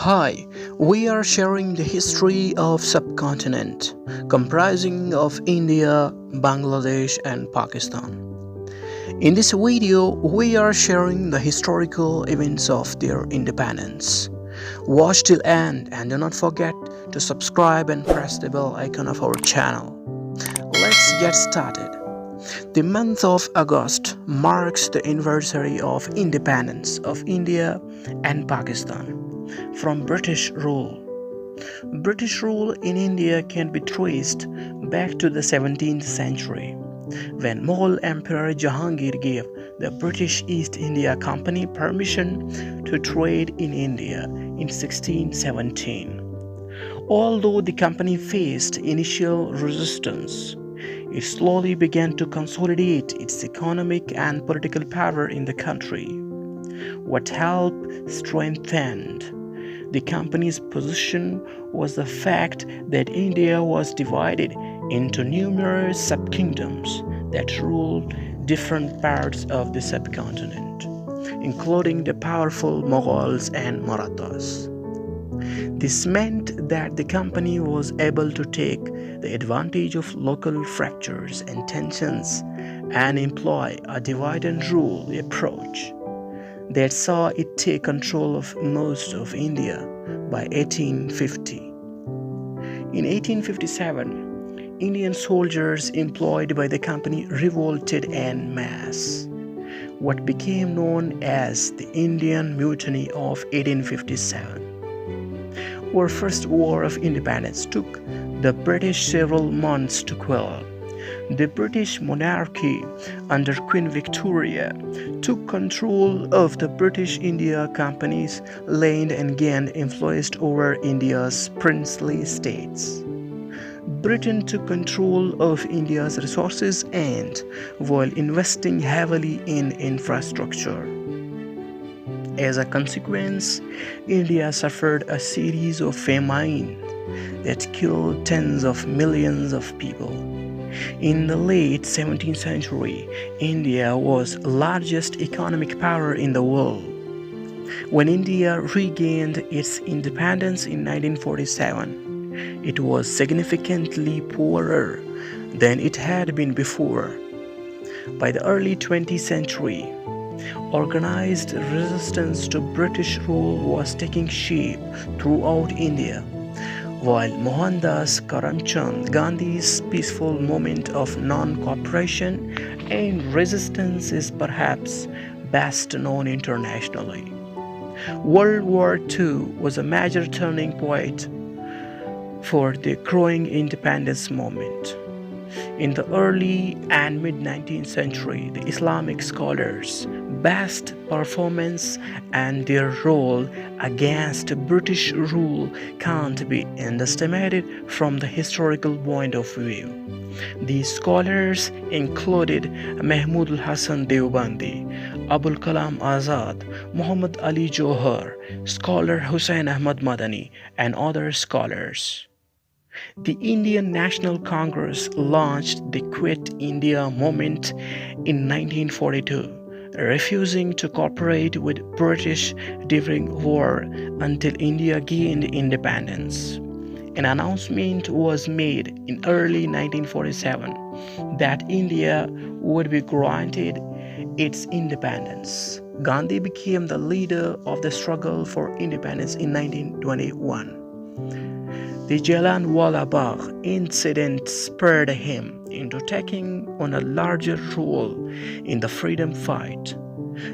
Hi, we are sharing the history of subcontinent comprising of India, Bangladesh and Pakistan. In this video, we are sharing the historical events of their independence. Watch till end and do not forget to subscribe and press the bell icon of our channel. Let's get started. The month of August marks the anniversary of independence of India and Pakistan from British rule. British rule in India can be traced back to the 17th century, when Mughal Emperor Jahangir gave the British East India Company permission to trade in India in 1617. Although the company faced initial resistance, it slowly began to consolidate its economic and political power in the country. What helped strengthen the company's position was the fact that India was divided into numerous sub-kingdoms that ruled different parts of the subcontinent, including the powerful Mughals and Marathas. This meant that the company was able to take the advantage of local fractures and tensions and employ a divide and rule approach that saw it take control of most of India by 1850. In 1857, Indian soldiers employed by the company revolted en masse. What became known as the Indian Mutiny of 1857. Our first war of independence took the British several months to quell. The British monarchy under Queen Victoria took control of the British India Company's land and gained influence over India's princely states. Britain took control of India's resources and while investing heavily in infrastructure. As a consequence, India suffered a series of famines that killed tens of millions of people. In the late 17th century, India was the largest economic power in the world. When India regained its independence in 1947, it was significantly poorer than it had been before. By the early 20th century, organized resistance to British rule was taking shape throughout India. While Mohandas Karamchand Gandhi's peaceful movement of non-cooperation and resistance is perhaps best known internationally. World War II was a major turning point for the growing independence movement. In the early and mid-19th century, the Islamic scholars' best performance and their role against British rule can't be underestimated from the historical point of view. These scholars included Mahmud al-Hasan Deobandi, Abul Kalam Azad, Muhammad Ali Johar, scholar Hussain Ahmad Madani, and other scholars. The Indian National Congress launched the Quit India movement in 1942, refusing to cooperate with British during war until India gained independence. An announcement was made in early 1947 that India would be granted its independence. Gandhi became the leader of the struggle for independence in 1921. The Jallianwala Bagh incident spurred him into taking on a larger role in the freedom fight.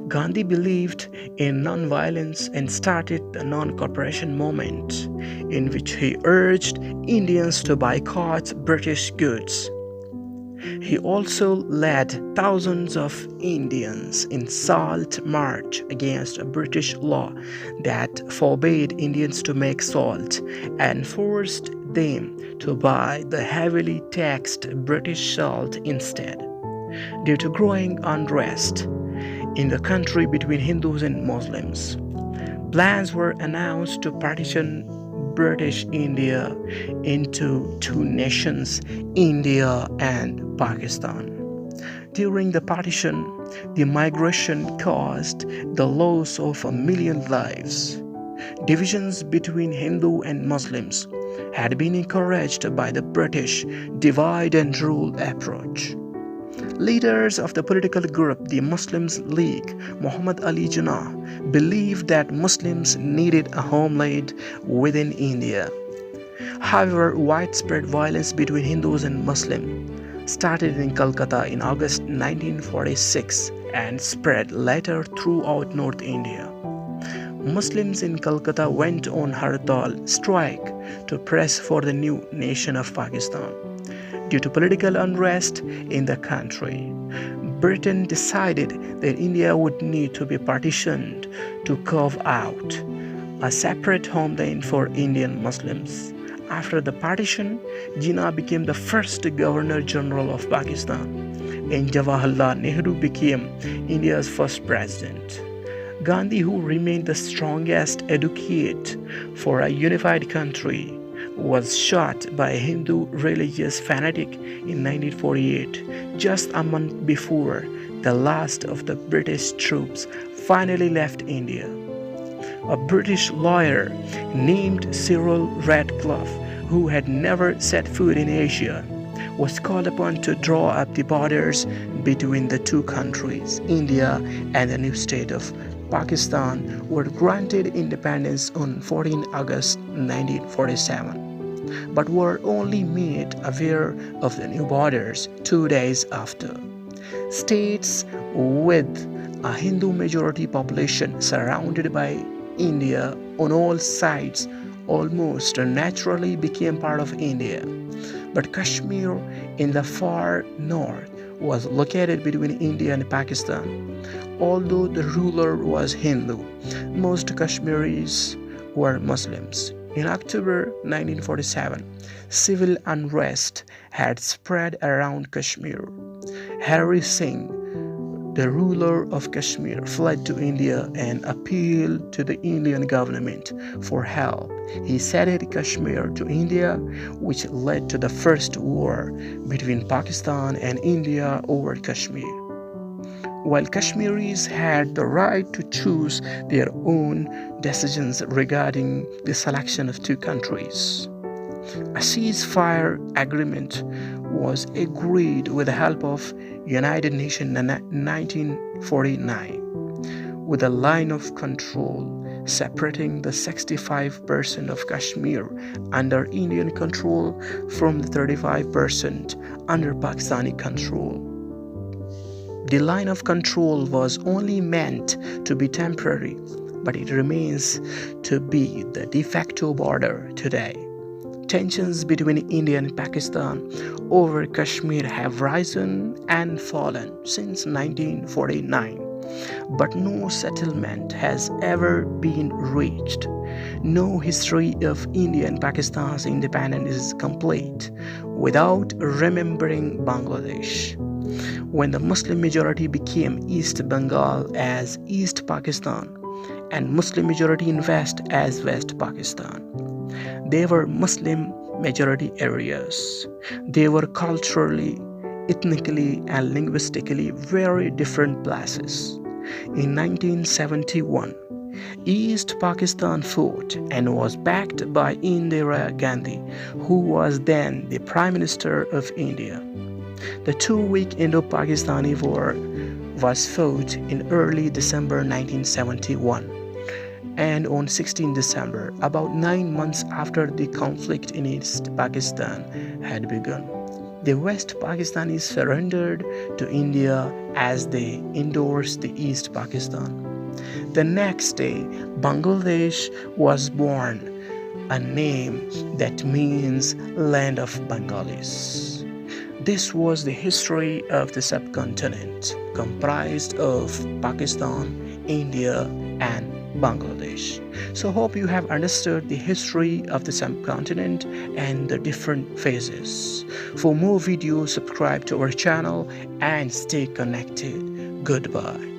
Gandhi believed in non-violence and started the non-cooperation movement, in which he urged Indians to boycott British goods. He also led thousands of Indians in salt march against a British law that forbade Indians to make salt and forced them to buy the heavily taxed British salt instead. Due to growing unrest in the country between Hindus and Muslims, plans were announced to partition British India into two nations, India and Pakistan. During the partition, the migration caused the loss of 1 million lives. divisions between Hindu and Muslims had been encouraged by the British divide and rule approach. Leaders of the political group, the Muslim League, Muhammad Ali Jinnah, believed that Muslims needed a homeland within India. However, widespread violence between Hindus and Muslims started in Calcutta in August 1946 and spread later throughout North India. Muslims in Calcutta went on Hartal strike to press for the new nation of Pakistan. Due to political unrest in the country, Britain decided that India would need to be partitioned to carve out a separate homeland for Indian Muslims. After the partition, Jinnah became the first Governor General of Pakistan, and Jawaharlal Nehru became India's first president. Gandhi, who remained the strongest advocate for a unified country, was shot by a Hindu religious fanatic in 1948, just a month before the last of the British troops finally left India. A British lawyer named Cyril Radcliffe, who had never set foot in Asia, was called upon to draw up the borders between the two countries. India and the new state of Pakistan were granted independence on 14 August 1947, but were only made aware of the new borders 2 days after. States with a Hindu majority population surrounded by India on all sides almost naturally became part of India. But Kashmir in the far north was located between India and Pakistan. Although the ruler was Hindu, most Kashmiris were Muslims. In October 1947, civil unrest had spread around Kashmir. Hari Singh, the ruler of Kashmir, fled to India and appealed to the Indian government for help. He ceded Kashmir to India, which led to the first war between Pakistan and India over Kashmir. While Kashmiris had the right to choose their own decisions regarding the selection of two countries, a ceasefire agreement was agreed with the help of United Nations in 1949, with a line of control separating the 65% of Kashmir under Indian control from the 35% under Pakistani control. The line of control was only meant to be temporary, but it remains to be the de facto border today. Tensions between India and Pakistan over Kashmir have risen and fallen since 1949, but no settlement has ever been reached. No history of India and Pakistan's independence is complete without remembering Bangladesh, when the Muslim majority became East Bengal as East Pakistan and Muslim majority in West as West Pakistan. They were Muslim majority areas. They were culturally, ethnically, and linguistically very different places. In 1971, East Pakistan fought and was backed by Indira Gandhi, who was then the Prime Minister of India. The 2-week Indo-Pakistani War was fought in early December 1971. And on 16 December, about 9 months after the conflict in East Pakistan had begun, the West Pakistanis surrendered to India as they endorsed the East Pakistan. The next day, Bangladesh was born, a name that means land of Bengalis. This was the history of the subcontinent, comprised of Pakistan, India, and Bangladesh. So hope you have understood the history of the subcontinent and the different phases. For more videos, subscribe to our channel and stay connected. Goodbye.